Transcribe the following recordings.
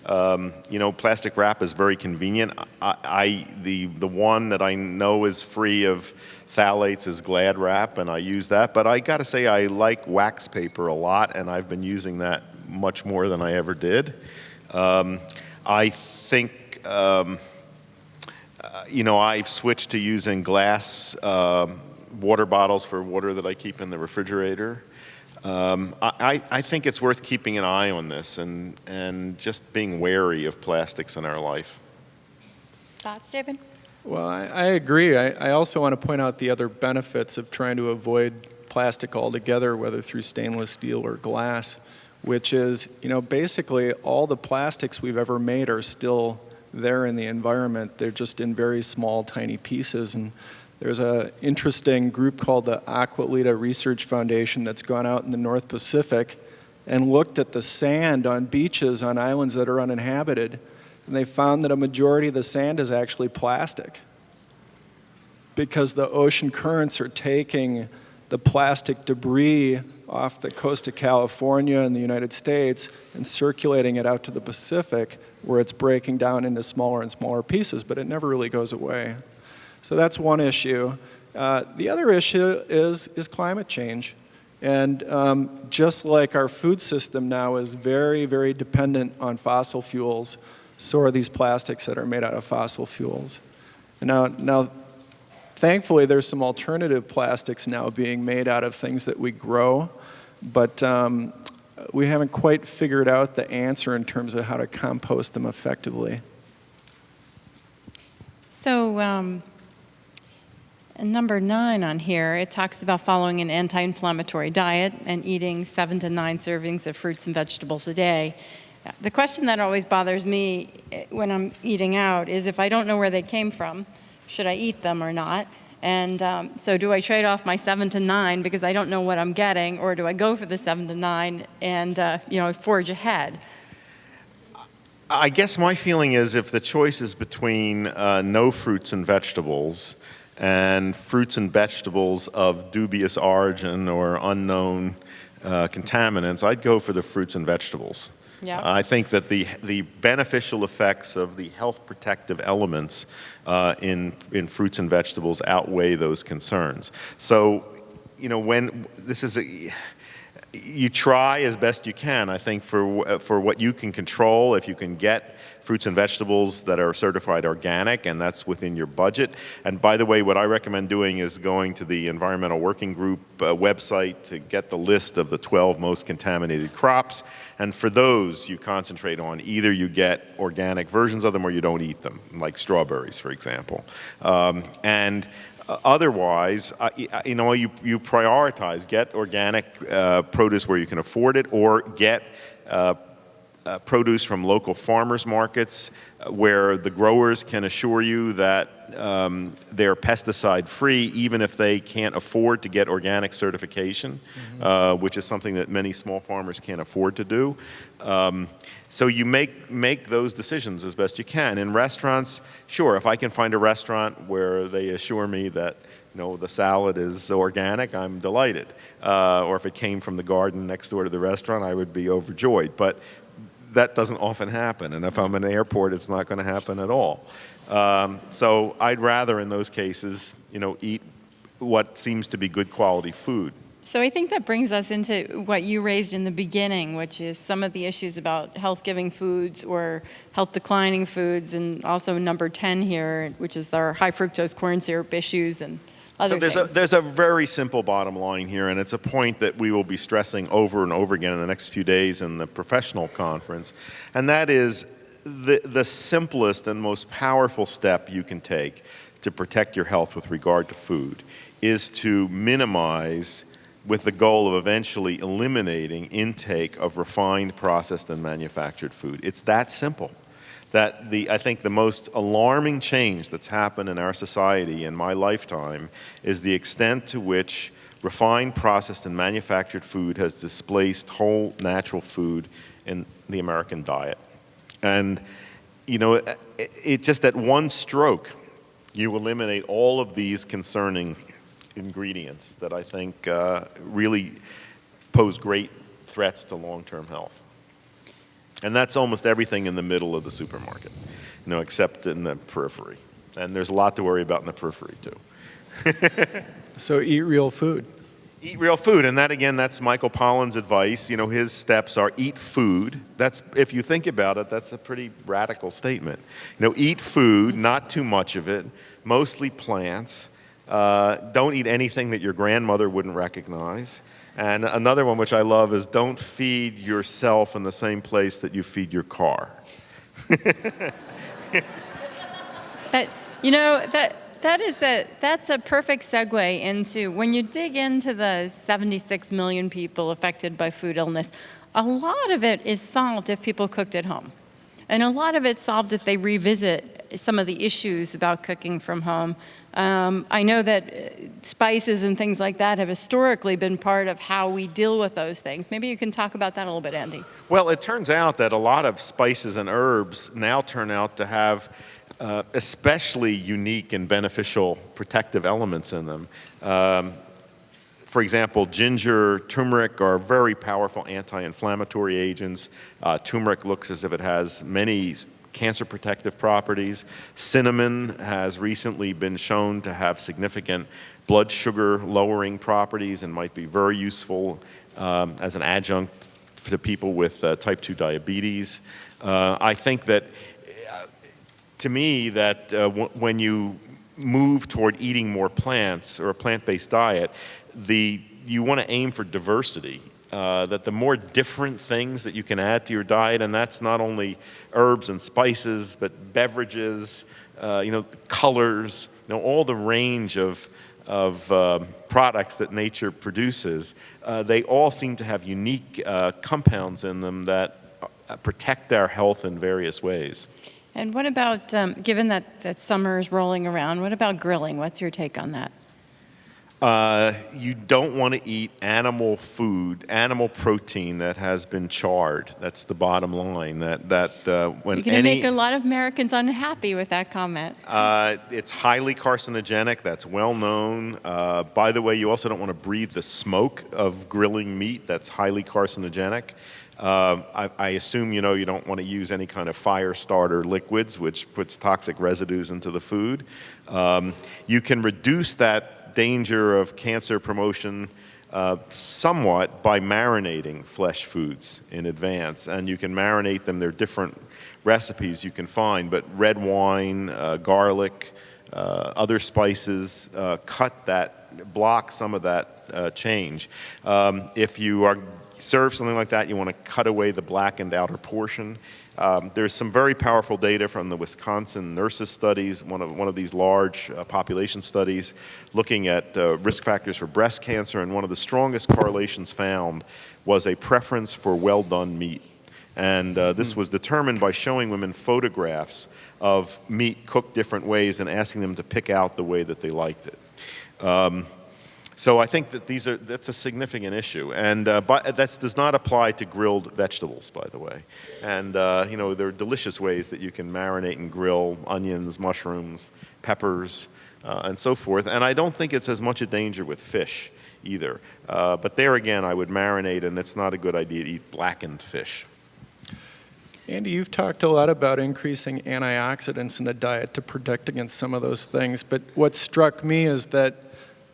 Plastic wrap is very convenient. The one that I know is free of phthalates is Glad Wrap, and I use that. But I got to say, I like wax paper a lot, and I've been using that much more than I ever did. I think, I've switched to using glass water bottles for water that I keep in the refrigerator. I think it's worth keeping an eye on this and just being wary of plastics in our life. Thoughts, David? Well, I agree. I also want to point out the other benefits of trying to avoid plastic altogether, whether through stainless steel or glass, which is, basically all the plastics we've ever made are still there in the environment. They're just in very small, tiny pieces. And there's an interesting group called the Aqualita Research Foundation that's gone out in the North Pacific and looked at the sand on beaches on islands that are uninhabited. And they found that a majority of the sand is actually plastic because the ocean currents are taking the plastic debris off the coast of California and the United States and circulating it out to the Pacific, where it's breaking down into smaller and smaller pieces, but it never really goes away. So that's one issue. The other issue is climate change. And just like our food system now is very, very dependent on fossil fuels, so are these plastics that are made out of fossil fuels. And now, thankfully, there's some alternative plastics now being made out of things that we grow, but we haven't quite figured out the answer in terms of how to compost them effectively. So, number 9 on here, it talks about following an anti-inflammatory diet and eating 7 to 9 servings of fruits and vegetables a day. The question that always bothers me when I'm eating out is if I don't know where they came from, should I eat them or not? And so do I trade off my 7 to 9 because I don't know what I'm getting, or do I go for the 7 to 9 and forge ahead? I guess my feeling is if the choice is between no fruits and vegetables and fruits and vegetables of dubious origin or unknown contaminants, I'd go for the fruits and vegetables. Yeah. I think that the beneficial effects of the health protective elements in fruits and vegetables outweigh those concerns. So, when this is you try as best you can, I think, for what you can control. If you can get fruits and vegetables that are certified organic, and that's within your budget. And by the way, what I recommend doing is going to the Environmental Working Group website to get the list of the 12 most contaminated crops. And for those, you concentrate on either you get organic versions of them or you don't eat them, like strawberries, for example. Otherwise, you prioritize. Get organic produce where you can afford it, or get produce from local farmers markets where the growers can assure you that they're pesticide free, even if they can't afford to get organic certification, which is something that many small farmers can't afford to do. So you make those decisions as best you can. In restaurants, sure, if I can find a restaurant where they assure me that the salad is organic, I'm delighted. Or if it came from the garden next door to the restaurant, I would be overjoyed. But that doesn't often happen, and if I'm in an airport, it's not going to happen at all. So I'd rather, in those cases, eat what seems to be good quality food. So I think that brings us into what you raised in the beginning, which is some of the issues about health-giving foods or health-declining foods, and also number 10 here, which is our high fructose corn syrup issues and other things. So there's a very simple bottom line here, and it's a point that we will be stressing over and over again in the next few days in the professional conference, and that is the simplest and most powerful step you can take to protect your health with regard to food is to minimize, with the goal of eventually eliminating, intake of refined, processed, and manufactured food. It's that simple. That I think the most alarming change that's happened in our society in my lifetime is the extent to which refined, processed, and manufactured food has displaced whole natural food in the American diet. And, it just at one stroke, you eliminate all of these concerning ingredients that I think really pose great threats to long-term health. And that's almost everything in the middle of the supermarket, except in the periphery. And there's a lot to worry about in the periphery, too. So eat real food. Eat real food, and that again, that's Michael Pollan's advice. His steps are eat food. That's, if you think about it, that's a pretty radical statement. Eat food, not too much of it, mostly plants. Don't eat anything that your grandmother wouldn't recognize. And another one which I love is don't feed yourself in the same place that you feed your car. That's a perfect segue into when you dig into the 76 million people affected by food illness. A lot of it is solved if people cooked at home, and a lot of it's solved if they revisit some of the issues about cooking from home. I know that spices and things like that have historically been part of how we deal with those things. Maybe you can talk about that a little bit, Andy. Well, it turns out that a lot of spices and herbs now turn out to have especially unique and beneficial protective elements in them. For example, ginger, turmeric are very powerful anti-inflammatory agents. Turmeric looks as if it has many cancer protective properties. Cinnamon has recently been shown to have significant blood sugar lowering properties and might be very useful as an adjunct to people with type 2 diabetes. I think that, to me, that when you move toward eating more plants or a plant-based diet, you want to aim for diversity. That the more different things that you can add to your diet, and that's not only herbs and spices, but beverages, colors, all the range of products that nature produces, they all seem to have unique compounds in them that protect our health in various ways. And what about, given that summer is rolling around, what about grilling? What's your take on that? You don't want to eat animal food, animal protein that has been charred. That's the bottom line. When You're going to make a lot of Americans unhappy with that comment. It's highly carcinogenic. That's well known. By the way, you also don't want to breathe the smoke of grilling meat. That's highly carcinogenic. I assume you don't want to use any kind of fire starter liquids, which puts toxic residues into the food. You can reduce that danger of cancer promotion somewhat by marinating flesh foods in advance, and you can marinate them. There are different recipes you can find, but red wine, garlic, other spices block some of that change. If you serve something like that, you want to cut away the blackened outer portion. There's some very powerful data from the Wisconsin nurses studies, one of these large population studies, looking at risk factors for breast cancer, and one of the strongest correlations found was a preference for well-done meat. And this was determined by showing women photographs of meat cooked different ways and asking them to pick out the way that they liked it. So I think that that's a significant issue, and that does not apply to grilled vegetables, by the way. And there are delicious ways that you can marinate and grill onions, mushrooms, peppers, and so forth. And I don't think it's as much a danger with fish either. But there again, I would marinate, and it's not a good idea to eat blackened fish. Andy, you've talked a lot about increasing antioxidants in the diet to protect against some of those things. But what struck me is that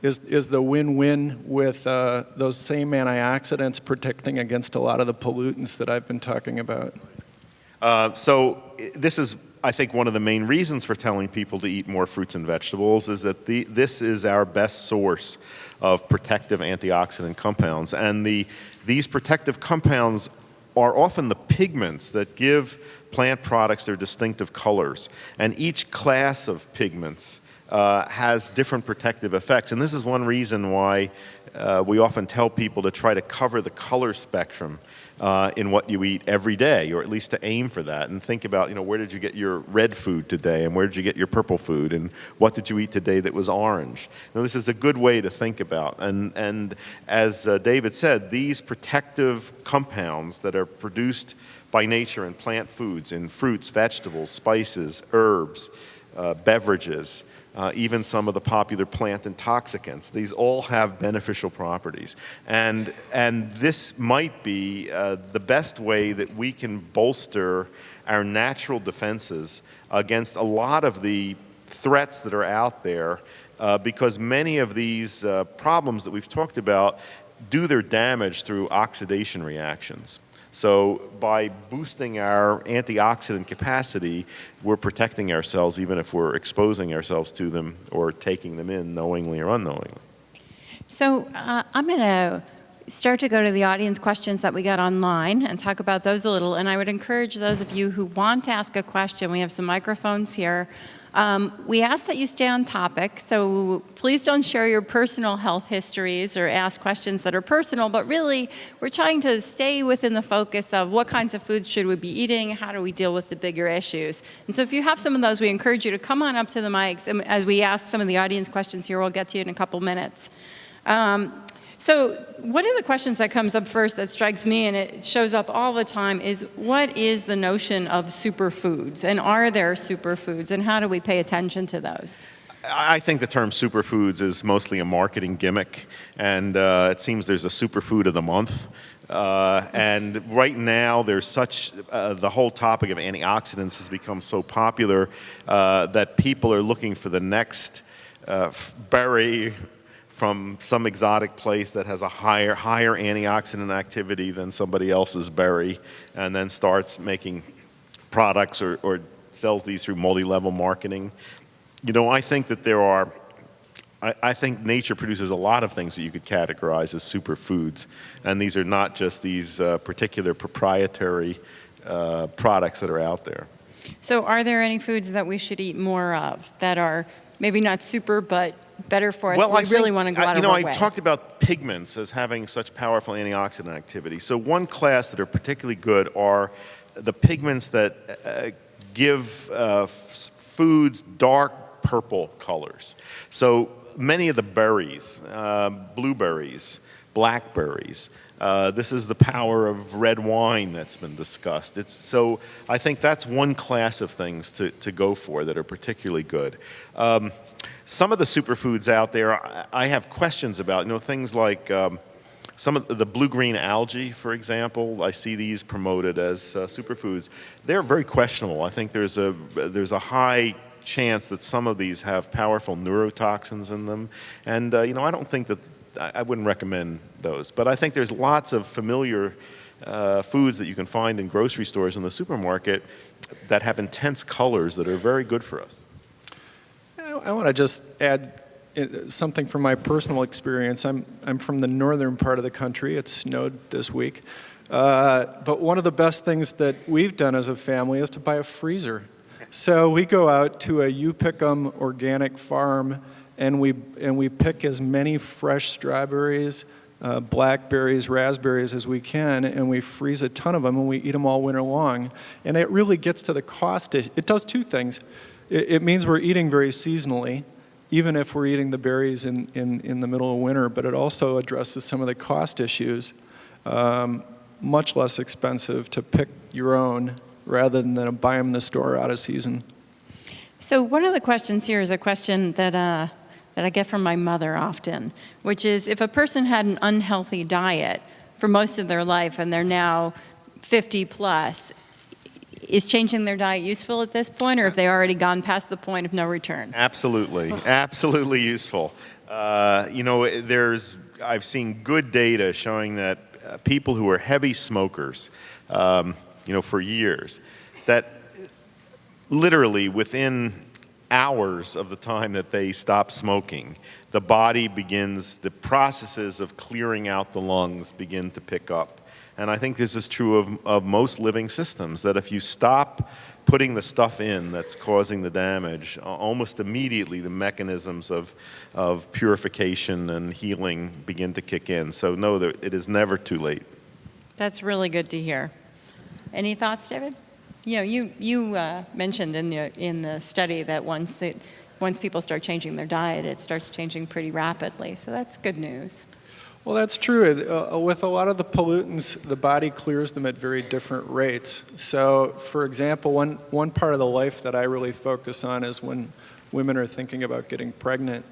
is the win-win with those same antioxidants protecting against a lot of the pollutants that I've been talking about. So this is, I think, one of the main reasons for telling people to eat more fruits and vegetables is that this is our best source of protective antioxidant compounds. And these protective compounds are often the pigments that give plant products their distinctive colors. And each class of pigments has different protective effects. And this is one reason why we often tell people to try to cover the color spectrum in what you eat every day, or at least to aim for that, and think about, where did you get your red food today, and where did you get your purple food, and what did you eat today that was orange? Now, this is a good way to think about. And as David said, these protective compounds that are produced by nature in plant foods, in fruits, vegetables, spices, herbs, beverages, even some of the popular plant intoxicants. These all have beneficial properties. And this might be the best way that we can bolster our natural defenses against a lot of the threats that are out there, because many of these problems that we've talked about do their damage through oxidation reactions. So by boosting our antioxidant capacity, we're protecting ourselves even if we're exposing ourselves to them or taking them in knowingly or unknowingly. So I'm going to start to go to the audience questions that we got online and talk about those a little. And I would encourage those of you who want to ask a question, we have some microphones here. We ask that you stay on topic, so please don't share your personal health histories or ask questions that are personal, but really we're trying to stay within the focus of what kinds of foods should we be eating, how do we deal with the bigger issues. And so if you have some of those, we encourage you to come on up to the mics, and as we ask some of the audience questions here, we'll get to you in a couple minutes. So one of the questions that comes up first that strikes me, and it shows up all the time, is what is the notion of superfoods? And are there superfoods? And how do we pay attention to those? I think the term superfoods is mostly a marketing gimmick. And it seems there's a superfood of the month. And right now, there's such, the whole topic of antioxidants has become so popular that people are looking for the next berry from some exotic place that has a higher antioxidant activity than somebody else's berry, and then starts making products or sells these through multi-level marketing. You know, I think that I think nature produces a lot of things that you could categorize as superfoods, and these are not just these particular proprietary products that are out there. So are there any foods that we should eat more of that are maybe not super, but better for us? Well, we really want to go out of our way. I talked about pigments as having such powerful antioxidant activity. So one class that are particularly good are the pigments that give foods dark purple colors. So many of the berries, blueberries, blackberries, this is the power of red wine that's been discussed. So I think that's one class of things to go for that are particularly good. Some of the superfoods out there, I have questions about. You know, things like some of the blue-green algae, for example. I see these promoted as superfoods. They're very questionable. I think there's a high chance that some of these have powerful neurotoxins in them, and you know, I don't think that. I wouldn't recommend those. But I think there's lots of familiar foods that you can find in grocery stores in the supermarket that have intense colors that are very good for us. I want to just add something from my personal experience. I'm from the northern part of the country. It snowed this week. But one of the best things that we've done as a family is to buy a freezer. So we go out to a You Pick 'em organic farm, and we pick as many fresh strawberries, blackberries, raspberries as we can, and we freeze a ton of them, and we eat them all winter long. And it really gets to the cost. It does two things. It means we're eating very seasonally, even if we're eating the berries in the middle of winter, but it also addresses some of the cost issues. Much less expensive to pick your own rather than buy them in the store out of season. So one of the questions here is a question that I get from my mother often, which is if a person had an unhealthy diet for most of their life and they're now 50 plus, is changing their diet useful at this point, or have they already gone past the point of no return? Absolutely, absolutely useful. You know, I've seen good data showing that people who are heavy smokers, you know, for years, that literally within hours of the time that they stop smoking, the body begins, the processes of clearing out the lungs begin to pick up. And I think this is true of most living systems, that if you stop putting the stuff in that's causing the damage, almost immediately the mechanisms of purification and healing begin to kick in. So no, it is never too late. That's really good to hear. Any thoughts, David? You know, you mentioned in the study that once people start changing their diet, it starts changing pretty rapidly. So that's good news. Well, that's true. With a lot of the pollutants, the body clears them at very different rates. So, for example, one part of the life that I really focus on is when women are thinking about getting pregnant.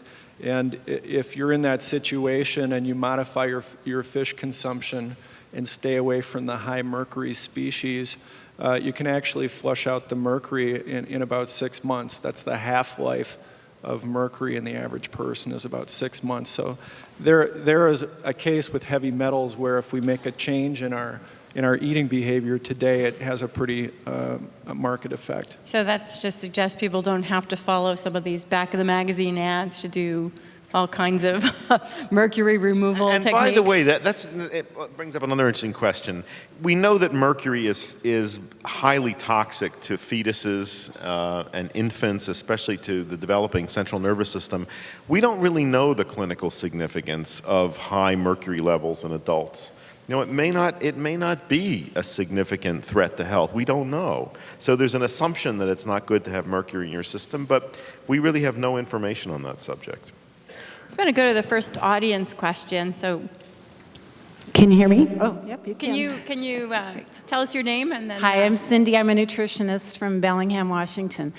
And if you're in that situation and you modify your fish consumption and stay away from the high mercury species, you can actually flush out the mercury in about 6 months. That's the half-life of mercury in the average person, is about 6 months. So there is a case with heavy metals where if we make a change in our eating behavior today, it has a pretty marked effect. So that's just suggests people don't have to follow some of these back of the magazine ads to do all kinds of mercury removal And techniques. by the way, it brings up another interesting question. We know that mercury is highly toxic to fetuses and infants, especially to the developing central nervous system. We don't really know the clinical significance of high mercury levels in adults. You know, it may not be a significant threat to health. We don't know. So there's an assumption that it's not good to have mercury in your system, but we really have no information on that subject. I'm going to go to the first audience question. So Can you hear me? Oh, yep, you can you tell us your name and then? Hi, I'm Cindy. I'm a nutritionist from Bellingham, Washington.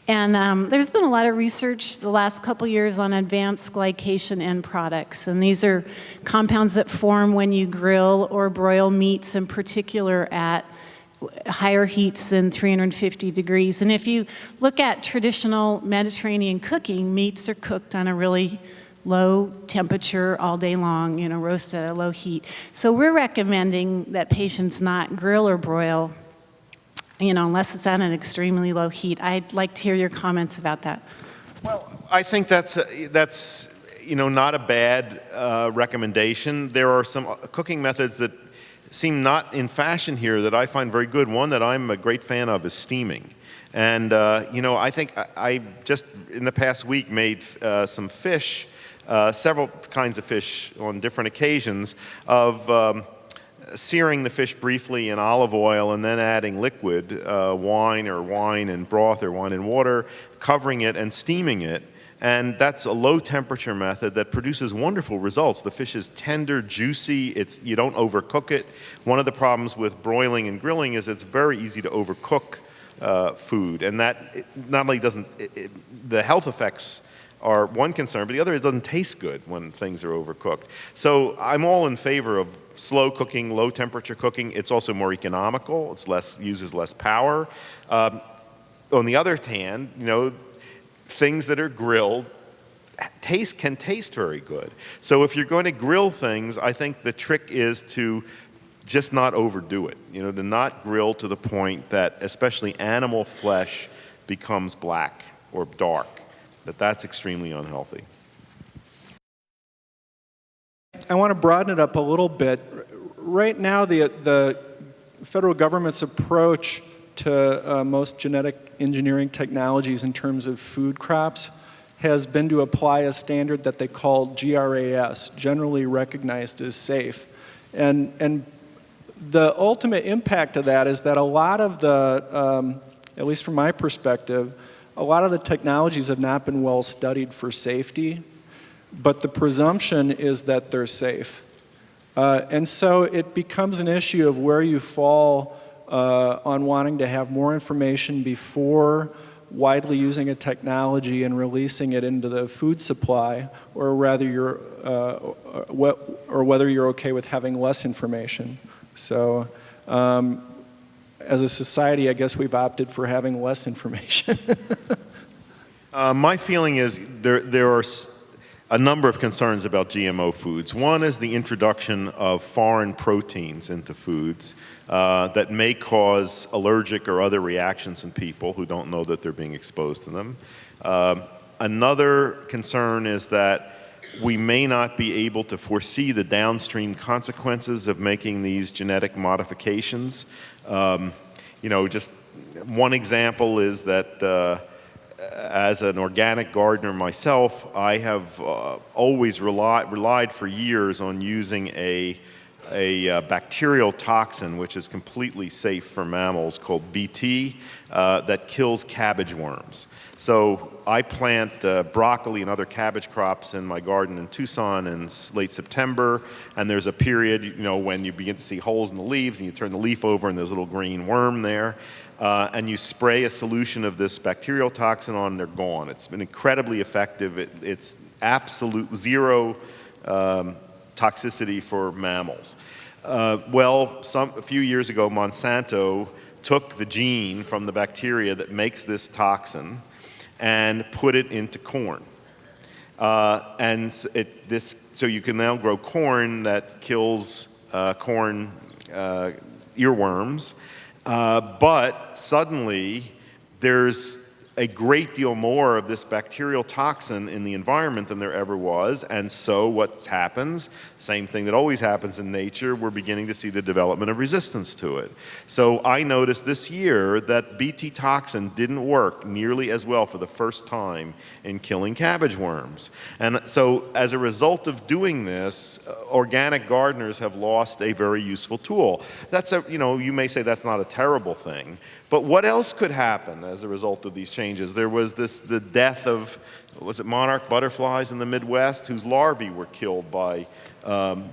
And there's been a lot of research the last couple years on advanced glycation end products. And these are compounds that form when you grill or broil meats, in particular at higher heats than 350 degrees. And if you look at traditional Mediterranean cooking, meats are cooked on a really low temperature all day long, roasted at a low heat. So we're recommending that patients not grill or broil, unless it's at an extremely low heat. I'd like to hear your comments about that. Well, I think that's not a bad recommendation. There are some cooking methods that seem not in fashion here that I find very good. One that I'm a great fan of is steaming. And, I think I just in the past week made some fish, several kinds of fish on different occasions, of searing the fish briefly in olive oil and then adding liquid, wine and broth or wine and water, covering it and steaming it. And that's a low temperature method that produces wonderful results. The fish is tender, juicy, you don't overcook it. One of the problems with broiling and grilling is it's very easy to overcook food. And that not only doesn't, the health effects are one concern, but the other is it doesn't taste good when things are overcooked. So I'm all in favor of slow cooking, low temperature cooking. It's also more economical. Uses less power. On the other hand, things that are grilled can taste very good. So if you're going to grill things, I think the trick is to just not overdo it. To not grill to the point that especially animal flesh becomes black or dark. That's extremely unhealthy. I want to broaden it up a little bit. Right now, the federal government's approach to most genetic engineering technologies in terms of food crops has been to apply a standard that they call GRAS, generally recognized as safe. And the ultimate impact of that is that a lot of the, at least from my perspective, a lot of the technologies have not been well studied for safety, but the presumption is that they're safe. And so it becomes an issue of where you fall on wanting to have more information before widely using a technology and releasing it into the food supply, or whether you're okay with having less information. So as a society, I guess we've opted for having less information. My feeling is there are a number of concerns about GMO foods. One is the introduction of foreign proteins into foods that may cause allergic or other reactions in people who don't know that they're being exposed to them. Another concern is that we may not be able to foresee the downstream consequences of making these genetic modifications. Just one example is that as an organic gardener myself, I have always relied for years on using a bacterial toxin which is completely safe for mammals called BT that kills cabbage worms. So I plant broccoli and other cabbage crops in my garden in Tucson in late September, and there's a period, when you begin to see holes in the leaves and you turn the leaf over and there's a little green worm there. and you spray a solution of this bacterial toxin on, they're gone. It's been incredibly effective. It's absolute zero toxicity for mammals. Well, a few years ago, Monsanto took the gene from the bacteria that makes this toxin and put it into corn. So you can now grow corn that kills corn earworms, but suddenly there's a great deal more of this bacterial toxin in the environment than there ever was, and so what happens, same thing that always happens in nature, we're beginning to see the development of resistance to it. So I noticed this year that Bt toxin didn't work nearly as well for the first time in killing cabbage worms. And so as a result of doing this, organic gardeners have lost a very useful tool. You may say that's not a terrible thing, but what else could happen as a result of these changes? There was the death of, was it monarch butterflies in the Midwest, whose larvae were killed by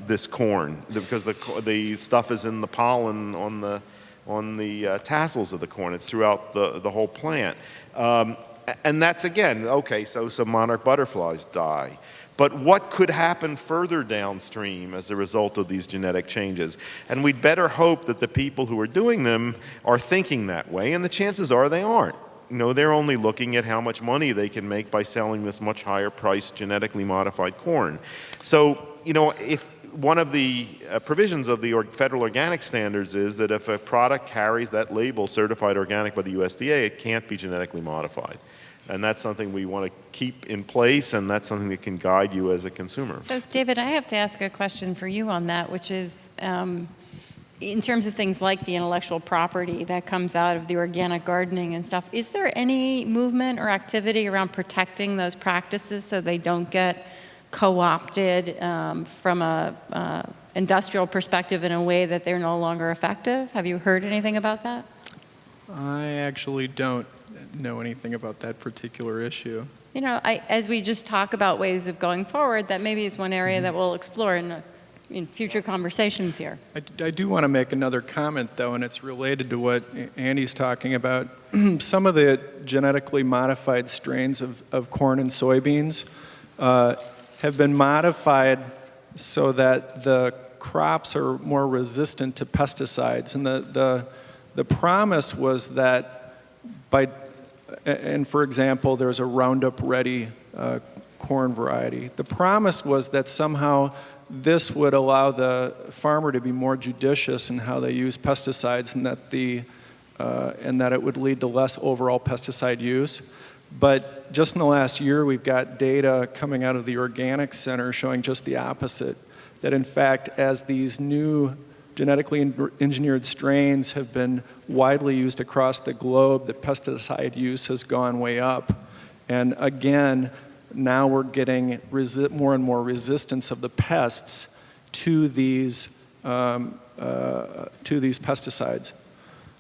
this corn because the stuff is in the pollen on the tassels of the corn. It's throughout the whole plant. And that's, again, okay, so some monarch butterflies die. But what could happen further downstream as a result of these genetic changes? And we'd better hope that the people who are doing them are thinking that way, and the chances are they aren't. They're only looking at how much money they can make by selling this much higher priced genetically modified corn. So, if one of the provisions of the federal organic standards is that if a product carries that label certified organic by the USDA, it can't be genetically modified. And that's something we want to keep in place, and that's something that can guide you as a consumer. So, David, I have to ask a question for you on that, which is, in terms of things like the intellectual property that comes out of the organic gardening and stuff, is there any movement or activity around protecting those practices so they don't get co-opted from a industrial perspective in a way that they're no longer effective? Have you heard anything about that? I actually don't know anything about that particular issue. As we just talk about ways of going forward, that maybe is one area that we'll explore in future conversations here. I do want to make another comment, though, and it's related to what Andy's talking about. Some of the genetically modified strains of corn and soybeans have been modified so that the crops are more resistant to pesticides. And the promise was that for example, there's a Roundup Ready corn variety. The promise was that somehow this would allow the farmer to be more judicious in how they use pesticides, and that it would lead to less overall pesticide use. But just in the last year, we've got data coming out of the Organic Center showing just the opposite, that in fact, as these new genetically engineered strains have been widely used across the globe, that pesticide use has gone way up. And again, now we're getting more and more resistance of the pests to these pesticides.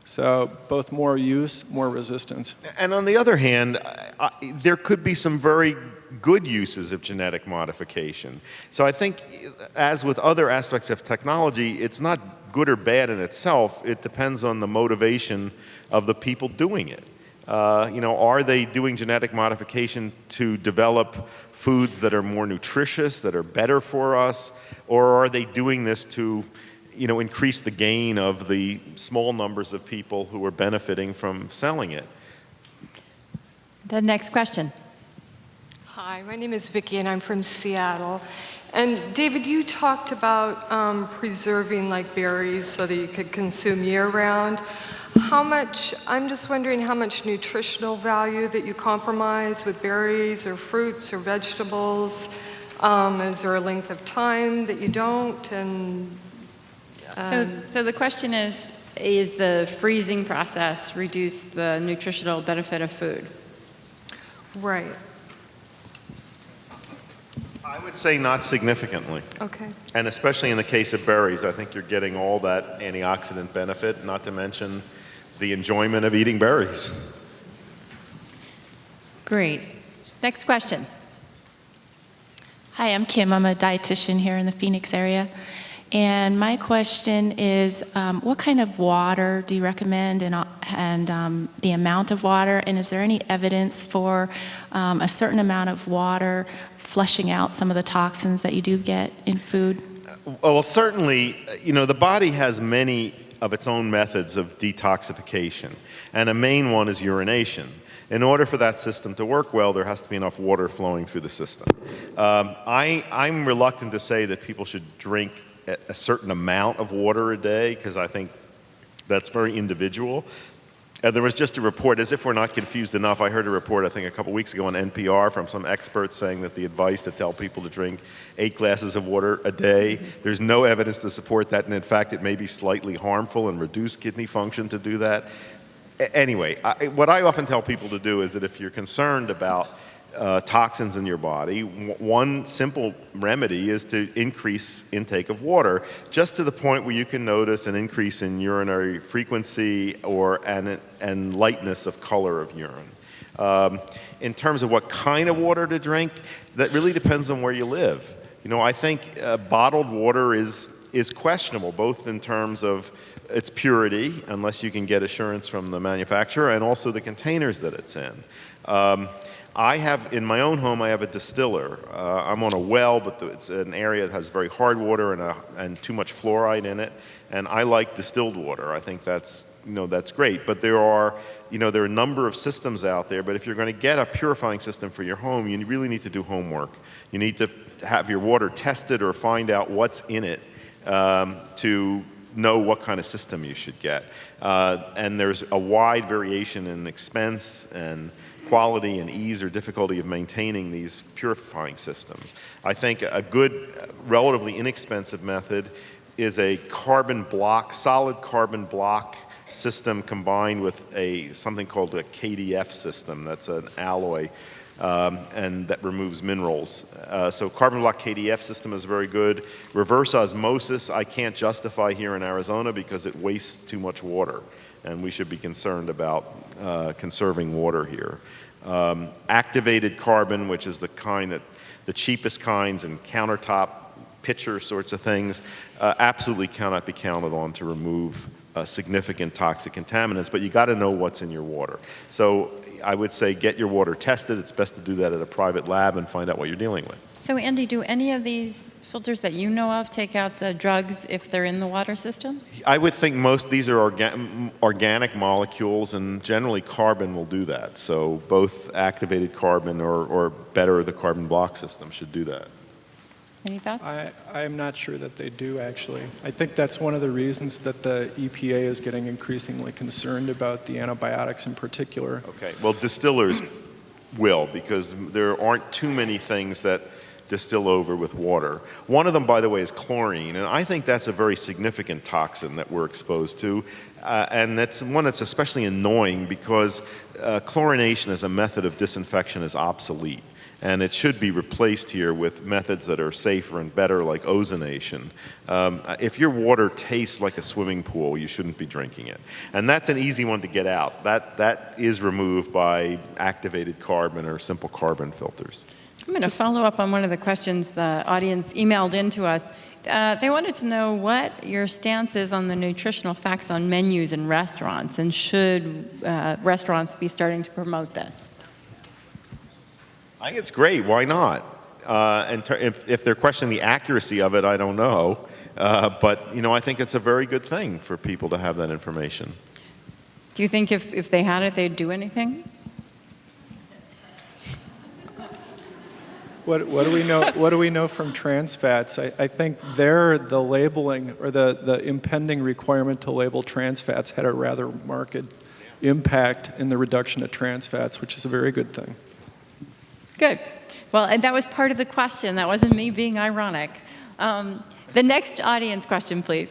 So both more use, more resistance. And on the other hand, there could be some very good uses of genetic modification. So I think, as with other aspects of technology, it's not good or bad in itself. It depends on the motivation of the people doing it. Are they doing genetic modification to develop foods that are more nutritious, that are better for us, or are they doing this to increase the gain of the small numbers of people who are benefiting from selling it? The next question. Hi, my name is Vicki, and I'm from Seattle. And David, you talked about preserving berries so that you could consume year-round. I'm just wondering how much nutritional value that you compromise with berries or fruits or vegetables. Is there a length of time that you don't? And So the question is the freezing process reduce the nutritional benefit of food? Right. I would say not significantly. Okay. And especially in the case of berries, I think you're getting all that antioxidant benefit, not to mention the enjoyment of eating berries. Great. Next question. Hi, I'm Kim. I'm a dietitian here in the Phoenix area. And my question is, what kind of water do you recommend, and the amount of water? And is there any evidence for a certain amount of water flushing out some of the toxins that you do get in food? Well, certainly, the body has many of its own methods of detoxification, and a main one is urination. In order for that system to work well, there has to be enough water flowing through the system. I'm reluctant to say that people should drink a certain amount of water a day, because I think that's very individual. There was just a report, as if we're not confused enough, I heard a report, I think a couple weeks ago on NPR from some experts saying that the advice to tell people to drink 8 glasses of water a day, there's no evidence to support that, and in fact it may be slightly harmful and reduce kidney function to do that. Anyway, what I often tell people to do is that if you're concerned about toxins in your body, one simple remedy is to increase intake of water, just to the point where you can notice an increase in urinary frequency and lightness of color of urine. In terms of what kind of water to drink, that really depends on where you live. I think bottled water is questionable, both in terms of its purity, unless you can get assurance from the manufacturer, and also the containers that it's in. I have, in my own home, I have a distiller. I'm on a well, but it's an area that has very hard water and too much fluoride in it, and I like distilled water. I think that's great. But there are a number of systems out there, but if you're going to get a purifying system for your home, you really need to do homework. You need to have your water tested or find out what's in it to know what kind of system you should get. And there's a wide variation in expense and quality and ease or difficulty of maintaining these purifying systems. I think a good, relatively inexpensive method is a solid carbon block system combined with something called a KDF system. That's an alloy and that removes minerals. So carbon block KDF system is very good. Reverse osmosis I can't justify here in Arizona because it wastes too much water, and we should be concerned about conserving water here. Activated carbon, which is the cheapest kinds and countertop pitcher sorts of things, absolutely cannot be counted on to remove significant toxic contaminants, but you got to know what's in your water. So I would say get your water tested. It's best to do that at a private lab and find out what you're dealing with. So Andy, do any of these filters that you know of take out the drugs if they're in the water system? I would think these are organic molecules, and generally carbon will do that. So both activated carbon or better, the carbon block system should do that. Any thoughts? I'm not sure that they do, actually. I think that's one of the reasons that the EPA is getting increasingly concerned about the antibiotics in particular. Okay, well, distillers will, because there aren't too many things that distill over with water. One of them, by the way, is chlorine, and I think that's a very significant toxin that we're exposed to, and that's one that's especially annoying because chlorination as a method of disinfection is obsolete. And it should be replaced here with methods that are safer and better, like ozonation. If your water tastes like a swimming pool, you shouldn't be drinking it. And that's an easy one to get out. That is removed by activated carbon or simple carbon filters. I'm going to follow up on one of the questions the audience emailed in to us. They wanted to know what your stance is on the nutritional facts on menus in restaurants, and should restaurants be starting to promote this? I think it's great. Why not? If they're questioning the accuracy of it, I don't know. But I think it's a very good thing for people to have that information. Do you think if they had it, they'd do anything? What do we know? What do we know from trans fats? I think the labeling or the impending requirement to label trans fats had a rather marked impact in the reduction of trans fats, which is a very good thing. Good. Well, and that was part of the question. That wasn't me being ironic. The next audience question, please.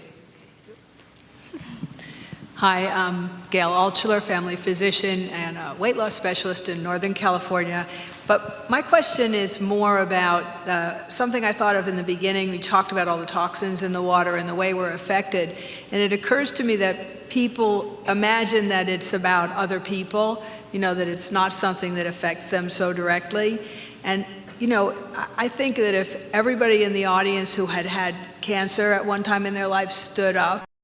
Hi, I'm Gail Altschuler, family physician and a weight loss specialist in Northern California. But my question is more about something I thought of in the beginning. We talked about all the toxins in the water and the way we're affected. And it occurs to me that people imagine that it's about other people, that it's not something that affects them so directly. And you know, I think that if everybody in the audience who had had cancer at one time in their life stood up